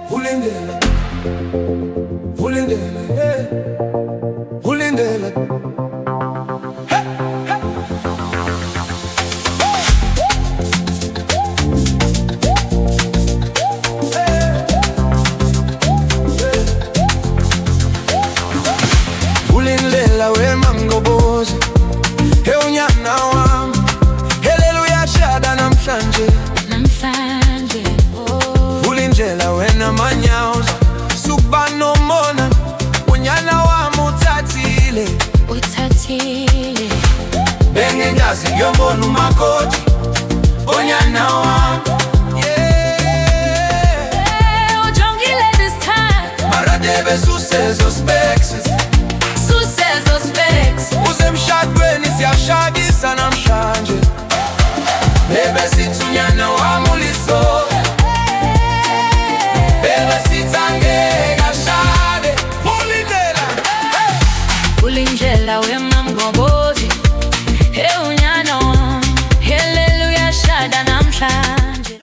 Vulindela, vulindela, yeah. Vulindela. Vulindela wema mgobozi, he unyana wami, haleluya shada namhlanje. Vulindela wena manyauza, suba nomona, unyana wami uthathile. Benge ngazi yombona umakoti, unyana wami. Ujongile this time. Maradebe susezo spexes, uze mshadweni siyashadisa namhlanje. Bebe sithi unyana wami ulisoka, bebe sithi angeke ashade. Vulindela, Vulindela wema mgobozi, he